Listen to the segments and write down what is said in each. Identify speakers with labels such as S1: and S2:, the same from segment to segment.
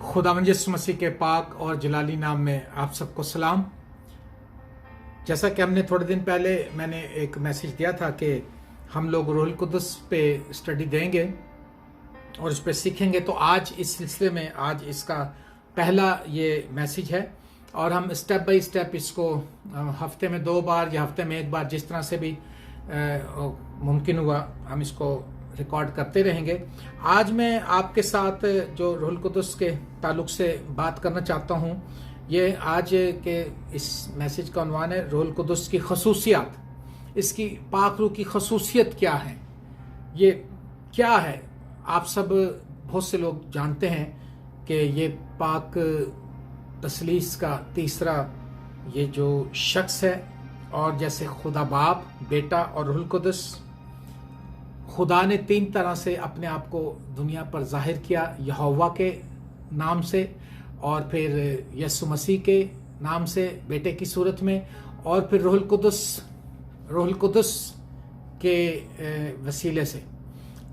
S1: खुदावंद यीशु मसीह के पाक और जलाली नाम में आप सबको सलाम। जैसा कि हमने थोड़े दिन पहले मैंने एक मैसेज दिया था कि हम लोग रूहुल कुद्दुस पे स्टडी देंगे और उस पर सीखेंगे, तो आज इस सिलसिले में आज इसका पहला ये मैसेज है और हम स्टेप बाय स्टेप इसको हफ्ते में 2 बार या हफ्ते में 1 बार जिस तरह से भी मुमकिन हुआ हम इसको रिकॉर्ड करते रहेंगे। आज मैं आपके साथ जो रूहुल कुद्दुस के ताल्लुक से बात करना चाहता हूँ, ये आज के इस मैसेज का उन्वान है रूहुल कुद्दुस की खसूसियात। इसकी पाक रूह की खसूसियत क्या है, ये क्या है। आप सब बहुत से लोग जानते हैं कि ये पाक तसलीस का तीसरा ये जो शख्स है, और जैसे खुदा बाप, बेटा और रूहुल कुद्दुस, खुदा ने 3 तरह से अपने आप को दुनिया पर जाहिर किया। यहोवा के नाम से, और फिर यीशु मसीह के नाम से बेटे की सूरत में, और फिर रूहुल कुद्दुस के वसीले से,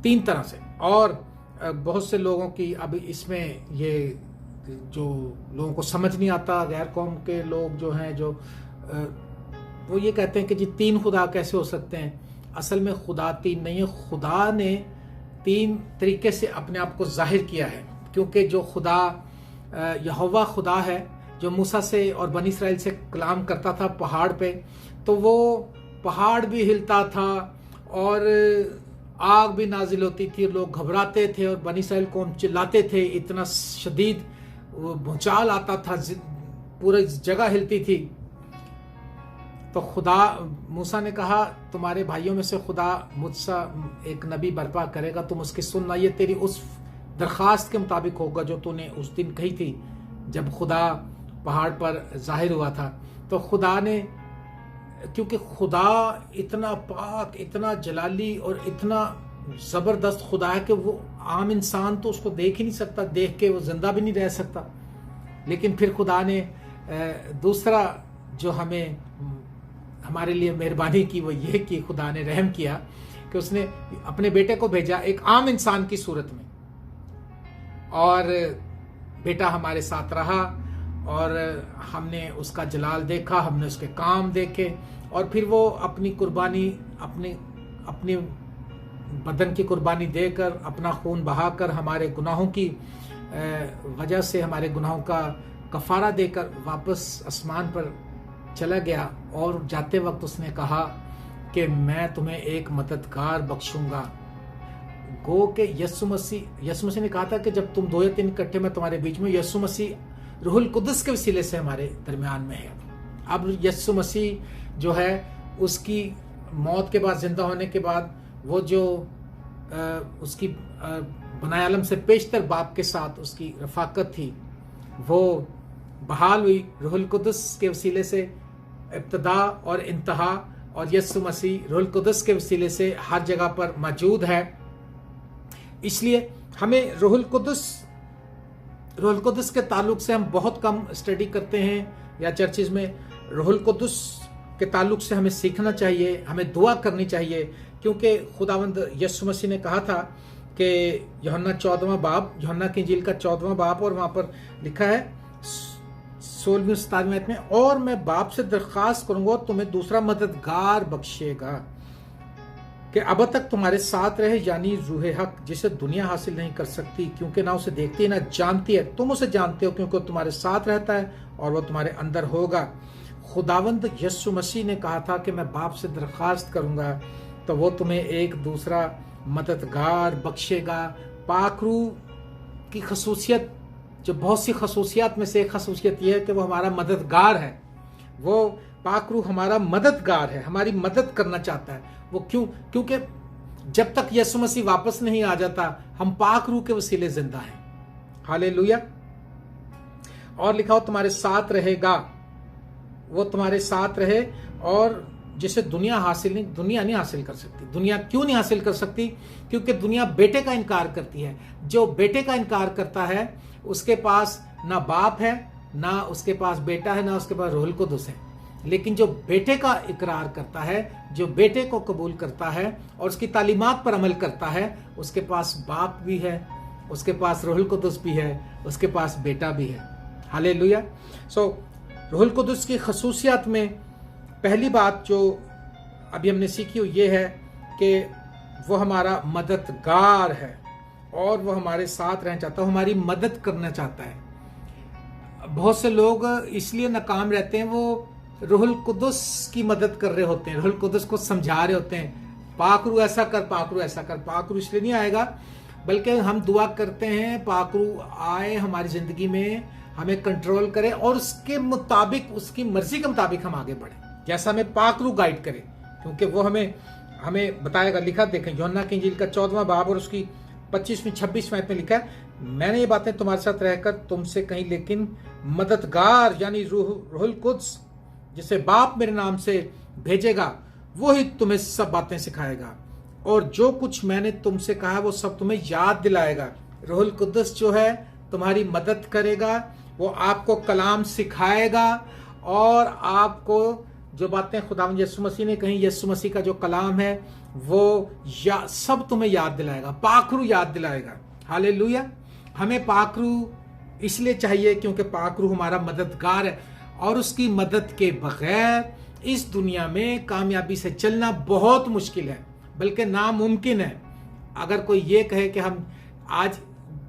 S1: 3 तरह से। और बहुत से लोगों की अब इसमें ये जो लोगों को समझ नहीं आता, गैर कौम के लोग जो हैं जो वो ये कहते हैं कि जी 3 खुदा कैसे हो सकते हैं। असल में खुदा 3 नहीं है, खुदा ने 3 तरीके से अपने आप को जाहिर किया है। क्योंकि जो खुदा यहोवा खुदा है, जो मूसा से और बनी इसराइल से कलाम करता था पहाड़ पे, तो वो पहाड़ भी हिलता था और आग भी नाजिल होती थी, लोग घबराते थे और बनी इसराइल कौम चिल्लाते थे, इतना शदीद भूचाल आता था, पूरी जगह हिलती थी। तो खुदा मूसा ने कहा, तुम्हारे भाइयों में से खुदा मुझसे एक नबी बर्पा करेगा, तुम उसकी सुनना, ये तेरी उस दरख्वास्त के मुताबिक होगा जो तूने उस दिन कही थी जब खुदा पहाड़ पर जाहिर हुआ था। तो खुदा ने, क्योंकि खुदा इतना पाक, इतना जलाली और इतना ज़बरदस्त खुदा है कि वो आम इंसान तो उसको देख ही नहीं सकता, देख के वो जिंदा भी नहीं रह सकता। लेकिन फिर खुदा ने दूसरा जो हमारे लिए मेहरबानी की, वो ये कि खुदा ने रहम किया कि उसने अपने बेटे को भेजा एक आम इंसान की सूरत में, और बेटा हमारे साथ रहा और हमने उसका जलाल देखा, हमने उसके काम देखे, और फिर वो अपनी कुर्बानी, अपनी बदन की कुर्बानी देकर, अपना खून बहाकर, हमारे गुनाहों की वजह से हमारे गुनाहों का कफारा देकर वापस आसमान पर चला गया। और जाते वक्त उसने कहा कि मैं तुम्हें एक मददगार बख्शूंगा। गो के यीशु मसीह ने कहा था कि जब तुम 2 या 3 इकट्ठे में तुम्हारे बीच में, यीशु मसीह रूहुल कुद्दुस के वसीले से हमारे दरमियान में है। अब यीशु मसीह जो है, उसकी मौत के बाद, जिंदा होने के बाद, वो जो उसकी बनाए आलम से पेशतर बाप के साथ उसकी रफाकत थी, वो बहाल हुई रूहुल कुद्दुस के वसीले से। इब्तिदा और इंतहा, और यीशु मसीह रूहुल कुद्दुस के वसीले से हर जगह पर मौजूद है। इसलिए हमें रूहुल कुद्दुस के ताल्लुक से हम बहुत कम स्टडी करते हैं, या चर्चिज में रूहुल कुद्दुस के ताल्लुक से हमें सीखना चाहिए, हमें दुआ करनी चाहिए। क्योंकि खुदावंद यीशु मसीह ने कहा था कि यूहन्ना 14वां बाब, यूहन्ना की इंजील का 14वां बाब, और वहां पर लिखा है 16वीं 17वीं आयत में, और मैं बाप से दरख्वास्त करूंगा, तुम्हें दूसरा मददगार बख्शेगा कि अब तक तुम्हारे साथ रहे, यानी रूहे हक, जिसे दुनिया हासिल नहीं कर सकती, क्योंकि ना उसे देखती है ना जानती है। तुम उसे जानते हो क्योंकि तुम्हारे साथ रहता है और वो तुम्हारे अंदर होगा। खुदावंद यीशु मसीह ने कहा था कि मैं बाप से दरख्वास्त करूंगा तो वो तुम्हें एक दूसरा मददगार बख्शेगा। पाक रूह की खसूसियत, जो बहुत सी खसूसियात में से एक खसूसियत यह है कि वो हमारा मददगार है। वो पाक रूह हमारा मददगार है, हमारी मदद करना चाहता है। वो क्योंकि जब तक यीशु मसीह वापस नहीं आ जाता, हम पाक रूह के वसीले जिंदा हैं। हालेलुया। और लिखा हो तुम्हारे साथ रहेगा, वो तुम्हारे साथ रहे, और जिसे दुनिया नहीं हासिल कर सकती। दुनिया क्यों नहीं हासिल कर सकती? क्योंकि दुनिया बेटे का इनकार करती है। जो बेटे का इनकार करता है, उसके पास ना बाप है, ना उसके पास बेटा है, ना उसके पास रूहुल कुद्दुस है। लेकिन जो बेटे का इकरार करता है, जो बेटे को कबूल करता है और उसकी तालीमात पर अमल करता है, उसके पास बाप भी है उसके पास रूहुल कुदस भी है, उसके पास बेटा भी है। हालेलुया। सो रूहुल कुदस की खसूसियात में पहली बात जो अभी हमने सीखी ये है कि वो हमारा मददगार है और वो हमारे साथ रहना चाहता है, हमारी मदद करना चाहता है। बहुत से लोग इसलिए नाकाम रहते हैं, वो रूहुल कुदस की मदद कर रहे होते हैं, रूहुल कुदस को समझा रहे होते हैं, पाकरू ऐसा कर, पाकरू ऐसा कर। पाकरू इसलिए नहीं आएगा, बल्कि हम दुआ करते हैं पाकरू आए हमारी जिंदगी में, हमें कंट्रोल करे और उसके मुताबिक, उसकी मर्जी के मुताबिक हम आगे बढ़े, जैसा हमें पाकरू गाइड करे, क्योंकि वो हमें बताएगा। लिखा देखें यूहन्ना की इंजील का 14वां बाब और उसकी 25वीं 26वीं आयत में लिखा है, मैंने ये बातें तुम्हारे साथ रहकर तुमसे कही, लेकिन मददगार यानी रूहुल कुद्स जिसे बाप मेरे नाम से भेजेगा वो ही तुम्हें सब बातें सिखाएगा और जो कुछ मैंने तुमसे कहा वो सब तुम्हें याद दिलाएगा। रूहुल कुद्स जो है तुम्हारी मदद करेगा, वो आपको कलाम सिखाएगा और आपको जो बातें खुदावंद यीशु मसीह ने कही, यीशु मसीह का जो कलाम है वो सब तुम्हें याद दिलाएगा, पाखरू याद दिलाएगा। हालेलुया। हमें पाखरू इसलिए चाहिए क्योंकि पाखरू हमारा मददगार है और उसकी मदद के बगैर इस दुनिया में कामयाबी से चलना बहुत मुश्किल है, बल्कि नामुमकिन है। अगर कोई ये कहे कि हम आज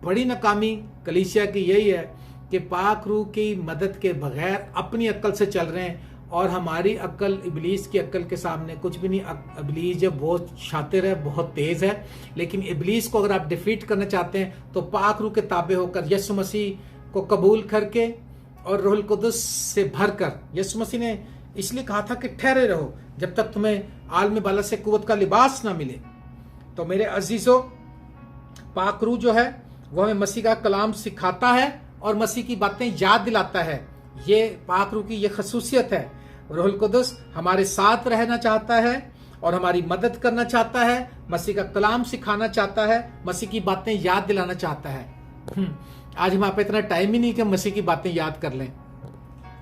S1: बड़ी नाकामी कलीसिया की यही है कि पाखरू की मदद के बगैर अपनी अक्ल से चल रहे हैं और हमारी अक्ल इबलीस की अक्ल के सामने कुछ भी नहीं। इबलीस जो बहुत शातिर है, बहुत तेज है, लेकिन इबलीस को अगर आप डिफीट करना चाहते हैं तो पाखरू के ताबे होकर यीशु मसीह को कबूल करके और रूहुल कुदस से भरकर, यीशु मसीह ने इसलिए कहा था कि ठहरे रहो जब तक तुम्हें आलम बाला से कुव्वत का लिबास ना मिले। तो मेरे अजीजों, पाखरू जो है वो हमें मसीह का कलाम सिखाता है और मसीह की बातें याद दिलाता है। ये पाखरू की ये खसूसियत है। रूहुल कुदस हमारे साथ रहना चाहता है और हमारी मदद करना चाहता है, मसीह का कलाम सिखाना चाहता है, मसीह की बातें याद दिलाना चाहता है। आज हमारे पे इतना टाइम ही नहीं कि मसीह की बातें याद कर लें।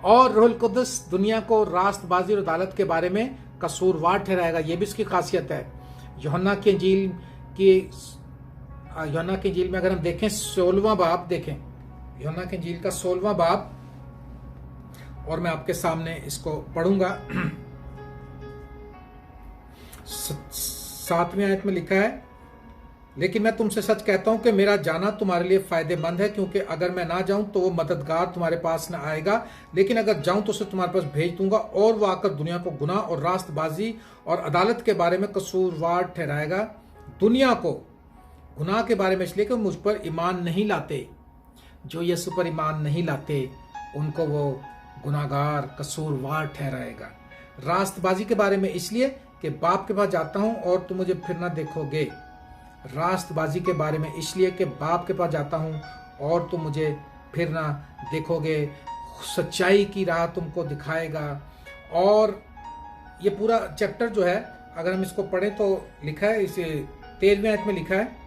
S1: और रूहुल कुदस दुनिया को रास्तबाजी और अदालत के बारे में कसूरवार ठहराएगा, ये भी उसकी खासियत है। यूहन्ना की इंजील में अगर हम देखें 16वां बाब, देखें यूहन्ना की इंजील का 16वां बाब, और मैं आपके सामने इसको पढ़ूंगा। 7वीं आयत में लिखा है, लेकिन मैं तुमसे सच कहता हूं कि मेरा जाना तुम्हारे लिए फायदेमंद है, क्योंकि अगर मैं ना जाऊं तो वो मददगार तुम्हारे पास ना आएगा, लेकिन अगर जाऊं तो उसे तुम्हारे पास भेज दूंगा और वो आकर दुनिया को गुनाह और रास्तबाजी और अदालत के बारे में कसूरवार ठहराएगा। दुनिया को गुनाह के बारे में इसलिए कि मुझ पर ईमान नहीं लाते, जो यीशु पर ईमान नहीं लाते उनको वो गुनाहगार कसूरवार ठहराएगा। रास्तबाजी के बारे में इसलिए कि बाप के पास जाता हूं और तुम मुझे फिर ना देखोगे। रास्तबाजी के बारे में इसलिए कि बाप के पास जाता हूं और तुम मुझे फिर ना देखोगे। सच्चाई की राह तुमको दिखाएगा। और ये पूरा चैप्टर जो है अगर हम इसको पढ़ें तो लिखा है, इसे 13वीं आयत में लिखा है,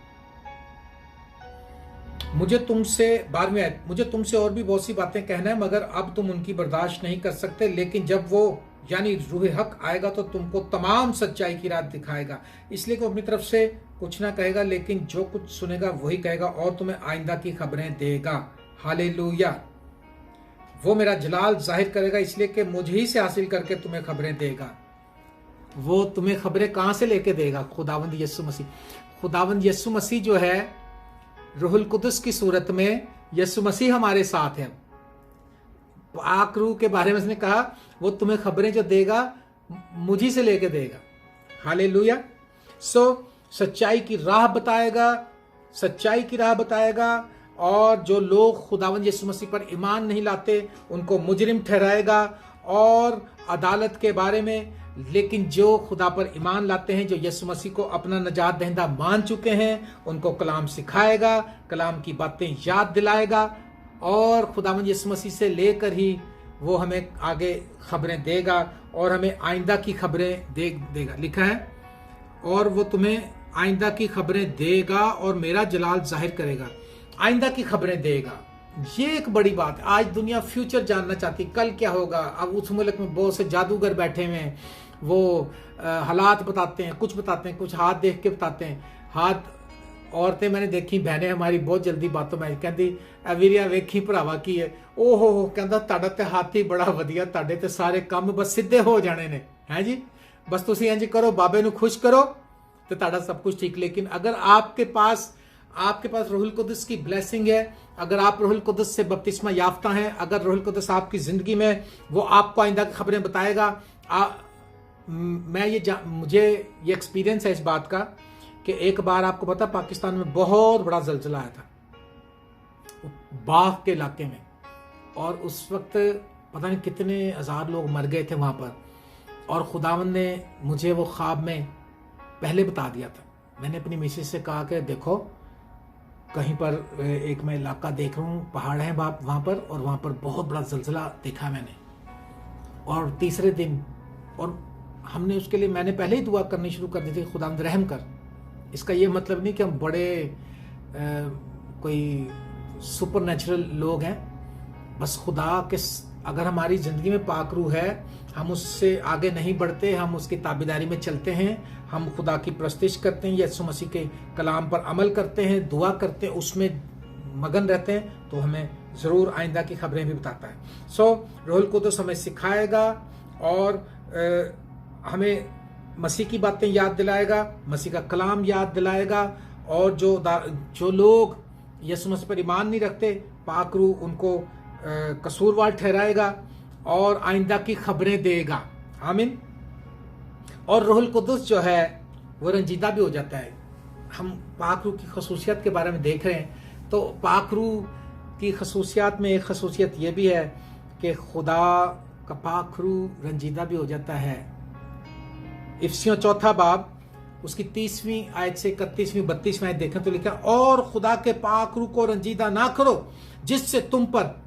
S1: मुझे तुमसे और भी बहुत सी बातें कहना है, मगर अब तुम उनकी बर्दाश्त नहीं कर सकते। लेकिन जब वो यानी रूह हक आएगा तो तुमको तमाम सच्चाई की राह दिखाएगा। इसलिए कि वो अपनी तरफ से कुछ ना कहेगा, लेकिन जो कुछ सुनेगा वही कहेगा और तुम्हें आइंदा की खबरें देगा। हालेलुया। वो मेरा जलाल जाहिर करेगा, इसलिए कि मुझे ही से हासिल करके तुम्हें खबरें देगा। वो तुम्हें खबरें कहां से लेके देगा? खुदावंद यीशु मसीह। खुदावंद यीशु मसीह जो है रूहुल कुदस की सूरत में, यीशु मसीह हमारे साथ है। पाक रूह के बारे में उसने कहा वो तुम्हें खबरें जो देगा मुझी से लेके देगा। हालेलुया। सच्चाई की राह बताएगा और जो लोग खुदावंद यीशु मसीह पर ईमान नहीं लाते उनको मुजरिम ठहराएगा। और अदालत के बारे में, लेकिन जो खुदा पर ईमान लाते हैं, जो यीशु मसीह को अपना नजात दहिंदा मान चुके हैं, उनको कलाम सिखाएगा, कलाम की बातें याद दिलाएगा और खुदावंद यीशु मसीह से लेकर ही वो हमें आगे खबरें देगा और हमें आइंदा की खबरें देगा। लिखा है, और वो तुम्हें आइंदा की खबरें देगा और मेरा जलाल जाहिर करेगा। आइंदा की खबरें देगा, ये एक बड़ी बात है। आज दुनिया फ्यूचर जानना चाहती, कल क्या होगा। अब उस मुल्क में बहुत से जादूगर बैठे हुए हैं, वो हालात बताते हैं, कुछ हाथ देख के बताते हैं। हाथ औरतें मैंने देखी, बहनें हमारी बहुत जल्दी बातों में कहती वीरिया वेखी भरावा की है, ओहो हो कहता ਤੁਹਾਡਾ ਤੇ ਹੱਥ ਹੀ ਬੜਾ ਵਧੀਆ, ਤੁਹਾਡੇ ਤੇ ਸਾਰੇ ਕੰਮ ਬਸ ਸਿੱਧੇ ਹੋ ਜਾਣੇ ਨੇ ਹੈ जी, बस ਤੁਸੀਂ इंज करो, बाबे ਨੂੰ खुश करो तो ਤੁਹਾਡਾ सब कुछ ठीक। लेकिन अगर आपके पास रूहुल कुदस की ब्लेसिंग है, अगर आप रूहुल कुदस से बपतिस्मा याफ्ता हैं, अगर रूहुल कुदस आपकी जिंदगी में वो आपको आइंदा की खबरें बताएगा। मुझे ये एक्सपीरियंस है इस बात का कि एक बार आपको पता पाकिस्तान में बहुत बड़ा जलजला आया था बाघ के इलाके में, और उस वक्त पता नहीं कितने हजार लोग मर गए थे वहां पर, और खुदावंद ने मुझे वो ख्वाब में पहले बता दिया था। मैंने अपनी मिसेज से कहा कि देखो कहीं पर एक मैं इलाका देख रहा हूँ, पहाड़ है वहां पर, और वहां पर बहुत बड़ा जलजला देखा मैंने। और तीसरे दिन, और हमने उसके लिए मैंने पहले ही दुआ करनी शुरू कर दी थी, खुदावंद रहम कर। इसका ये मतलब नहीं कि हम बड़े कोई सुपर नेचुरल लोग हैं, बस खुदा के अगर हमारी ज़िंदगी में पाक रूह है, हम उससे आगे नहीं बढ़ते, हम उसकी ताबेदारी में चलते हैं, हम खुदा की प्रस्तिश करते हैं, यीशु मसीह के कलाम पर अमल करते हैं, दुआ करते हैं, उसमें मगन रहते हैं, तो हमें ज़रूर आइंदा की खबरें भी बताता है। रूहुल कुदस हमें सिखाएगा और हमें मसीह की बातें याद दिलाएगा, मसीह का कलाम याद दिलाएगा, और जो लोग यीशु मसीह पर ईमान नहीं रखते, पाक रूह उनको कसूरवार ठहराएगा और आइंदा की खबरें देगा। आमीन। और रूहुल कुदस जो है वो रंजीदा भी हो जाता है। हम पाक रूह की खसूसियत के बारे में देख रहे हैं, तो पाक रूह की खसूसियात में एक खसूसियत ये भी है कि खुदा का पाक रूह रंजीदा भी हो जाता है। इफिसियों 4 बाब उसकी 30वीं आयत से 31वीं 32वीं आयत देखें तो लिखा, और खुदा के पाक रूह को रंजीदा ना करो जिससे तुम पर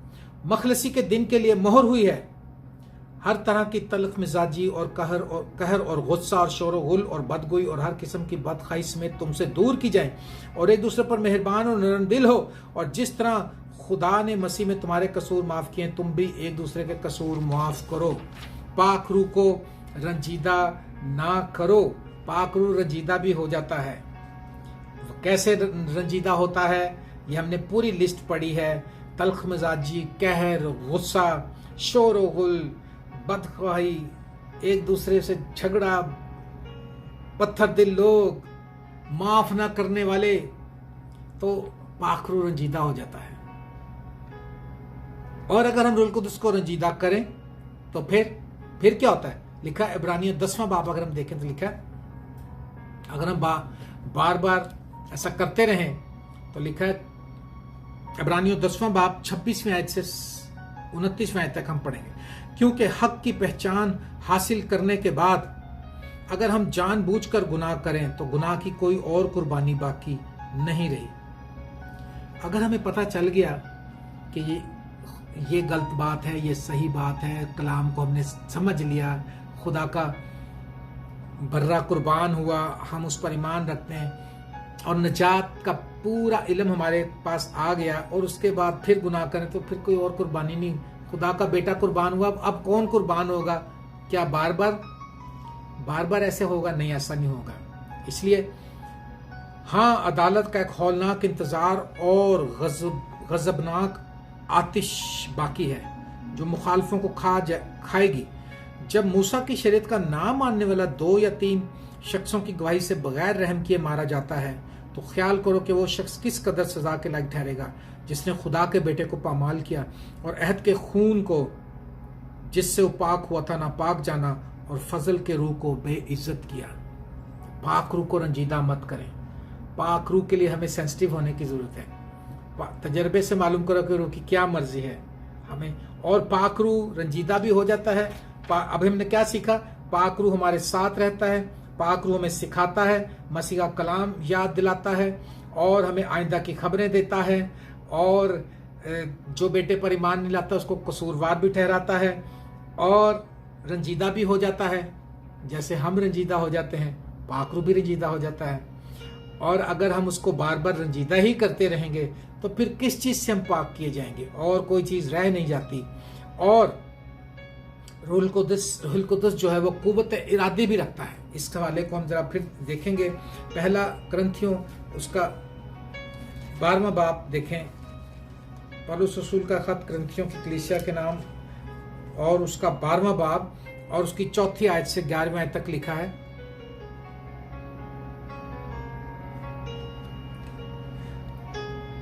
S1: मखलसी के दिन के लिए मोहर हुई है। हर तरह की तल्ख मिजाजी और कहर और गुस्सा और शोर गुल और बदगोई और हर किस्म की बदखाई समेत तुमसे दूर की जाए, और एक दूसरे पर मेहरबान और नरम दिल हो, और जिस तरह खुदा ने मसीह में तुम्हारे कसूर माफ किए तुम भी एक दूसरे के कसूर माफ करो। पाक रूह को रंजीदा ना करो। पाक रूह रंजीदा भी हो जाता है। कैसे रंजीदा होता है, ये हमने पूरी लिस्ट पढ़ी है। तल्ख मिजाजी, कहर, गुस्सा, शोर गुल, बदख्वाही, एक दूसरे से झगड़ा, पत्थर दिल लोग, माफ ना करने वाले, तो पाक रूह रंजीदा हो जाता है। और अगर हम रूहुल कुदस को रंजीदा करें तो फिर क्या होता है? लिखा है इब्रानियों 10वां बाब, अगर हम देखें तो लिखा है अगर हम बार बार ऐसा करते रहें तो लिखा है इब्रानियों 10वां बाब 26वीं आयत से 29वीं आयत तक हम पढ़ेंगे। क्योंकि हक की पहचान हासिल करने के बाद अगर हम जानबूझकर गुनाह करें तो गुनाह की कोई और कुर्बानी बाकी नहीं रही। अगर हमें पता चल गया कि ये गलत बात है, ये सही बात है, कलाम को हमने समझ लिया, खुदा का बर्रा कुर्बान हुआ, हम उस पर ईमान रखते हैं और निजात का पूरा इल्म हमारे पास आ गया, और उसके बाद फिर गुनाह करें तो फिर कोई और कुर्बानी नहीं। खुदा का बेटा कुर्बान हुआ, अब कौन कुर्बान होगा? क्या बार बार ऐसे होगा? नहीं, ऐसा नहीं होगा। इसलिए हाँ, अदालत का एक हौलनाक इंतजार और गजबनाक आतिश बाकी है जो मुखालफों को खाएगी। जब मूसा की शरीयत का ना मानने वाला 2 या 3 शख्सों की गवाही से बगैर रहम किए मारा जाता है तो ख्याल करो कि वो शख्स किस कदर सजा के लायक ठहरेगा जिसने खुदा के बेटे को पामाल किया और अहद के खून को जिससे वो पाक हुआ था नापाक जाना और फजल के रूह को बेइज्जत किया। पाक रूह को रंजीदा मत करें। पाक रूह के लिए हमें सेंसिटिव होने की जरूरत है। तजर्बे से मालूम करो कि रूह की क्या मर्जी है हमें। और पाक रूह रंजीदा भी हो जाता है। अब हमने क्या सीखा? पाक रूह हमारे साथ रहता है, पाक रूह हमें सिखाता है, मसीह का कलाम याद दिलाता है और हमें आइंदा की खबरें देता है, और जो बेटे पर ईमान नहीं लाता उसको कसूरवार भी ठहराता है और रंजीदा भी हो जाता है। जैसे हम रंजीदा हो जाते हैं, पाक रूह भी रंजीदा हो जाता है। और अगर हम उसको बार बार रंजीदा ही करते रहेंगे तो फिर किस चीज से हम पाक किए जाएंगे? और कोई चीज रह नहीं जाती। और रूहुल कुदस जो है वो कुव्वत इरादी भी रखता है। इस हवाले को हम जरा फिर देखेंगे। 1 कुरिन्थियों उसका 12वां बाब देखें, पौलुस रसूल का खत करंथियों की कलीसिया के नाम और उसका 12वां बाब और उसकी 4थी आयत से 11वें आयत तक लिखा है।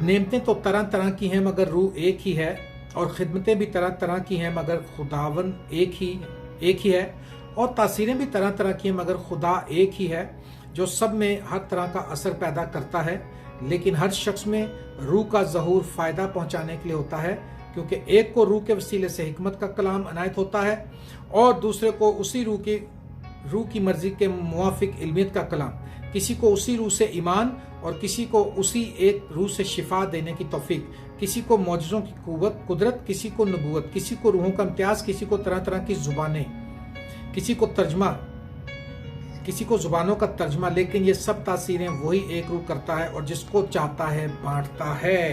S1: नेमतें तो तरह तरह की हैं मगर रूह एक ही है, और खिदमतें भी तरह तरह की हैं मगर खुदावन एक ही है, और तासीरें भी तरह तरह की हैं मगर खुदा एक ही है, जो सब में हर तरह का असर पैदा करता है, लेकिन हर शख्स में रूह का ज़हूर फायदा पहुंचाने के लिए होता है, क्योंकि एक को रूह के वसीले से हिकमत का कलाम अनायत होता है और दूसरे को उसी रूह की मर्जी के मुवाफिक इल्मियत का कलाम, किसी को उसी रूह से ईमान और किसी को उसी एक रूह से शिफा देने की तौफीक, किसी को मौजज़ों की कुदरत, किसी को नबूवत, किसी को रूहों का इम्तियाज, किसी को तरह तरह की जुबानें, किसी को जुबानों का तर्जमा, लेकिन ये सब तासीरें वही एक रूह करता है और जिसको चाहता है बांटता है।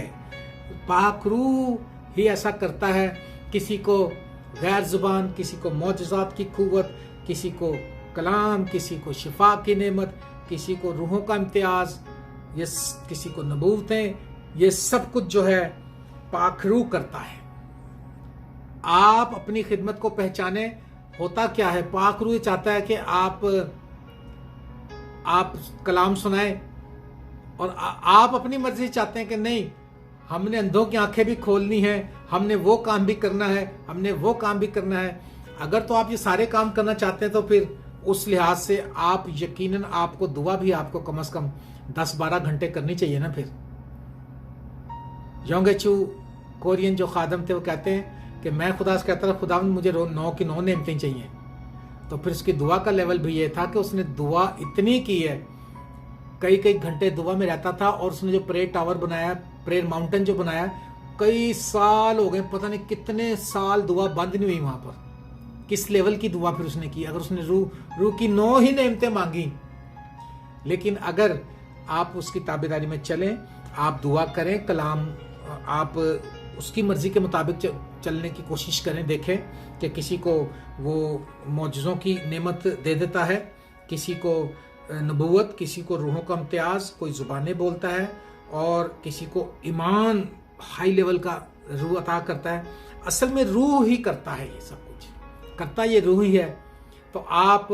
S1: पाक रूह ही ऐसा करता है, किसी को गैर जुबान, किसी को मौजज़ात की कुव्वत, किसी को कलाम, किसी को शिफा की नेमत, किसी को रूहों का इम्तियाज, ये किसी को नबूवतें, ये सब कुछ जो है पाक रूह करता है। आप अपनी खिदमत को पहचाने। होता क्या है, पाक रूह चाहता है कि आप कलाम सुनाए, और आप अपनी मर्जी चाहते हैं कि नहीं, हमने अंधों की आंखें भी खोलनी है, हमने वो काम भी करना है, हमने वो काम भी करना है। अगर तो आप ये सारे काम करना चाहते हैं तो फिर उस लिहाज से आप यकीनन आपको दुआ भी आपको कम से कम 10-12 घंटे करनी चाहिए ना। फिर योंगेचू कोरियन जो खादम थे वो कहते हैं कि मैं खुदा से कहता था, खुदा मुझे 9 की 9 नेमतें चाहिए। तो फिर उसकी दुआ का लेवल भी ये था कि उसने दुआ इतनी की है, कई घंटे दुआ में रहता था, और उसने जो प्रेयर टावर बनाया, प्रेयर माउंटेन जो बनाया, कई साल हो गए, पता नहीं कितने साल दुआ बंद नहीं हुई वहां पर। किस लेवल की दुआ फिर उसने की, अगर उसने रूह की 9 ही नेमतें मांगी। लेकिन अगर आप उसकी ताबेदारी में चलें, आप दुआ करें, कलाम आप उसकी मर्जी के मुताबिक चलने की कोशिश करें, देखें कि किसी को वो मौजज़ों की नेमत दे देता है, किसी को नबूवत, किसी को रूहों का इम्तियाज, कोई ज़ुबानें बोलता है, और किसी को ईमान हाई लेवल का रूह अता करता है। असल में रूह ही करता है, ये सब कुछ करता ये रूह ही है। तो आप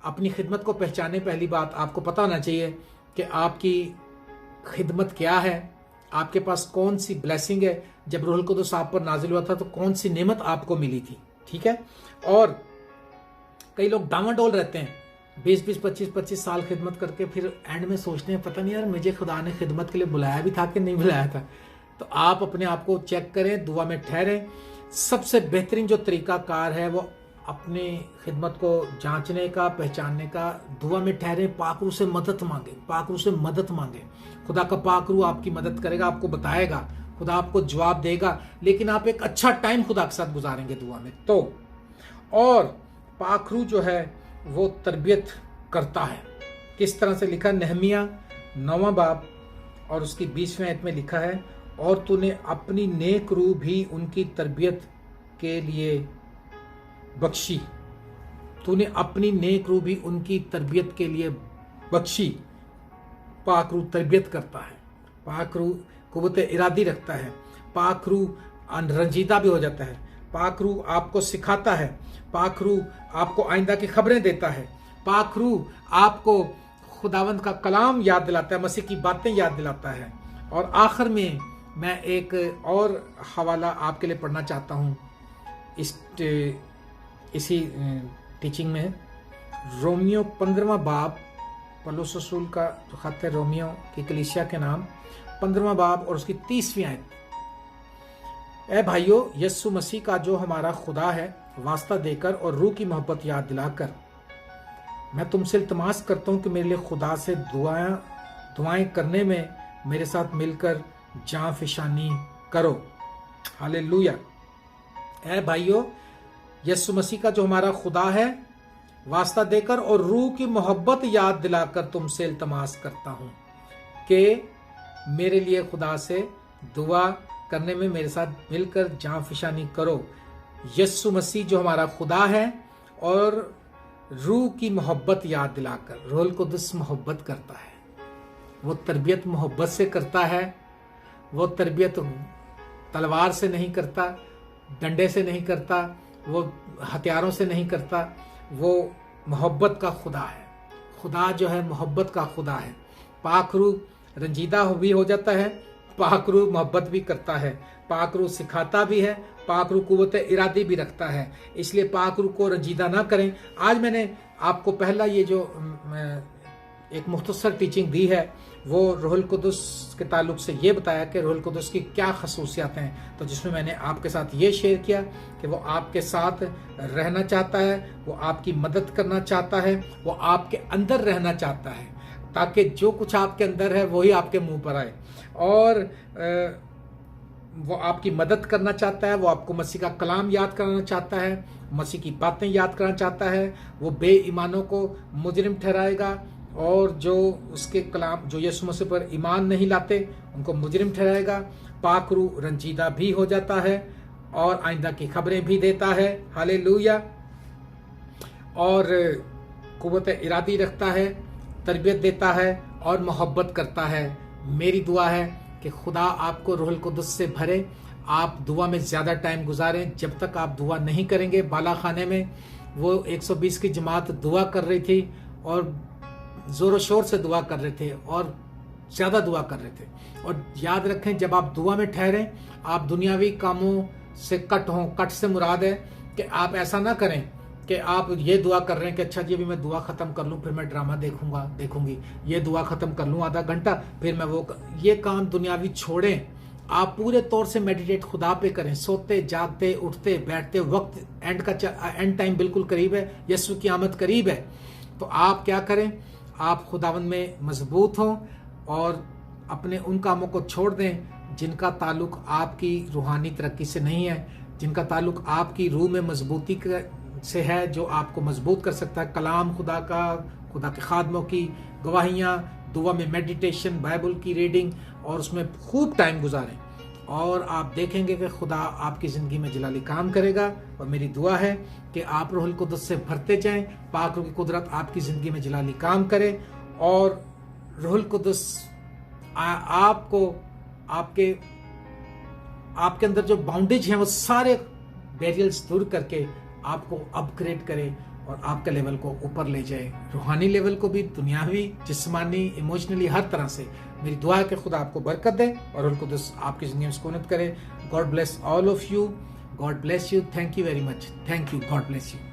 S1: अपनी खिदमत को पहचाने। पहली बात आपको पता होना चाहिए कि आपकी खिदमत क्या है, आपके पास कौन सी ब्लेसिंग है। जब रूहुल कुद्दुस आप पर नाजिल हुआ था तो कौन सी नेमत आपको मिली थी, ठीक है। और कई लोग डामाडोल रहते हैं, 20-20, 25-25 साल खिदमत करके फिर एंड में सोचते हैं पता नहीं यार मुझे खुदा ने खिदमत के लिए बुलाया भी था कि नहीं बुलाया था। तो आप अपने आप को चेक करें, दुआ में ठहरें। सबसे बेहतरीन जो तरीकाकार है वो अपनी खिदमत को जांचने का, पहचानने का, दुआ में ठहरे, पाक रूह से मदद मांगे, पाक रूह से मदद मांगे। खुदा का पाक रूह आपकी मदद करेगा, आपको बताएगा, खुदा आपको जवाब देगा, लेकिन आप एक अच्छा टाइम खुदा के साथ गुजारेंगे दुआ में। तो और पाक रूह जो है वो तरबियत करता है। किस तरह से लिखा, नहमिया 9वां बाब और उसकी 20वें आयत में लिखा है, और तूने अपनी नेक रूह भी उनकी तरबियत के लिए बख्शी। तूने अपनी नेक रूह भी उनकी तरबियत के लिए बख्शी। पाक रूह तरबियत करता है, पाक रूह कुव्वत इरादी रखता है, पाक रूह रंजीदा भी हो जाता है, पाक रूह आपको सिखाता है, पाक रूह आपको आइंदा की खबरें देता है, पाक रूह आपको खुदावंद का कलाम याद दिलाता है, मसीह की बातें याद दिलाता है। और आखिर में मैं एक और हवाला आपके लिए पढ़ना चाहता हूँ इसी टीचिंग में। रोमियो 15वां बाब, पौलुस रसूल का जो खत है रोमियो की कलीसिया के नाम, 15वां बाब और उसकी 30वीं आयत। ए भाइयों, यीशु मसीह का जो हमारा खुदा है वास्ता देकर और रूह की मोहब्बत याद दिलाकर मैं तुमसे इल्तमास करता हूँ कि मेरे लिए खुदा से दुआएं करने में मेरे साथ मिलकर जान फिशानी करो। हालेलुया। ए भाइयों, यीशु मसीह का जो हमारा खुदा है वास्ता देकर और रूह की मोहब्बत याद दिलाकर तुमसे इल्तमास करता हूँ कि मेरे लिए खुदा से दुआ करने में मेरे साथ मिलकर जान फिशानी करो। यीशु मसीह जो हमारा खुदा है और रूह की मोहब्बत याद दिलाकर, रूहुल कुद्दुस मोहब्बत करता है। वो तरबियत मोहब्बत से करता है, वो तरबियत तलवार से नहीं करता, डंडे से नहीं करता, वो हथियारों से नहीं करता। वो मोहब्बत का खुदा है। खुदा जो है मोहब्बत का खुदा है। पाक रूह रंजीदा भी हो जाता है, पाक रूह मोहब्बत भी करता है, पाक रूह सिखाता भी है, पाक रूह कुव्वत इरादी भी रखता है। इसलिए पाक रूह को रंजीदा ना करें। आज मैंने आपको पहला ये जो एक मुख्तसर टीचिंग दी है वो रूहुल कुदस के ताल्लुक से ये बताया कि रूहुल कुदस की क्या खसूसियात हैं, तो जिसमें मैंने आपके साथ ये शेयर किया कि वो आपके साथ रहना चाहता है, वो आपकी मदद करना चाहता है, वो आपके अंदर रहना चाहता है, ताकि जो कुछ आपके अंदर है वही आपके मुंह पर आए। और वो आपकी मदद करना चाहता है, वो आपको मसीह का कलाम याद कराना चाहता है, मसीह की बातें याद कराना चाहता है। वो बेईमानों को मुजरिम ठहराएगा और जो उसके कलाम जो यीशु मसीह पर ईमान नहीं लाते उनको मुजरिम ठहराएगा। पाक रूह रंजीदा भी हो जाता है और आइंदा की खबरें भी देता है। हालेलुया। और कुव्वत इरादी रखता है, तरबियत देता है और मोहब्बत करता है। मेरी दुआ है कि खुदा आपको रूहुल कुदस से भरे, आप दुआ में ज़्यादा टाइम गुजारें। जब तक आप दुआ नहीं करेंगे, बाला खाने में वो 120 की जमात दुआ कर रही थी और ज़ोर शोर से दुआ कर रहे थे और ज़्यादा दुआ कर रहे थे। और याद रखें, जब आप दुआ में ठहरें, आप दुनियावी कामों से कट हों। कट से मुराद है कि आप ऐसा ना करें कि आप ये दुआ कर रहे हैं कि अच्छा जी अभी मैं दुआ ख़त्म कर लूँ फिर मैं ड्रामा देखूंगी, ये दुआ ख़त्म कर लूँ आधा घंटा फिर मैं ये काम दुनियावी छोड़ें। आप पूरे तौर से मेडिटेट खुदा पे करें। सोते जागते उठते बैठते वक्त, एंड टाइम बिल्कुल करीब है, यीशु की आमद करीब है। तो आप क्या करें, आप खुदावंद में मजबूत हों और अपने उन कामों को छोड़ दें जिनका ताल्लुक आपकी रूहानी तरक्की से नहीं है, जिनका ताल्लुक आपकी रूह में मजबूती से है, जो आपको मजबूत कर सकता है। कलाम खुदा का, खुदा के खादमों की गवाहियाँ, दुआ में मेडिटेशन, बाइबल की रीडिंग, और उसमें खूब टाइम गुजारें और आप देखेंगे कि खुदा आपकी ज़िंदगी में जलाली काम करेगा। और मेरी दुआ है कि आप रूहुल कुदस से भरते जाएं, पाक रूह की कुदरत आपकी ज़िंदगी में जलाली काम करे और रूहुल कुदस आपको आपके अंदर जो बाउंडेज हैं वो सारे बैरियर्स दूर करके आपको अपग्रेड करे और आपके लेवल को ऊपर ले जाए, रूहानी लेवल को भी, दुनियावी, जिस्मानी, इमोशनली, हर तरह से। मेरी दुआ है कि खुदा आपको बरकत दे और रूहुल कुदस आपकी जिंदगी में सुकूनत करे। God bless all of you. God bless you. Thank you very much. Thank you. God bless you.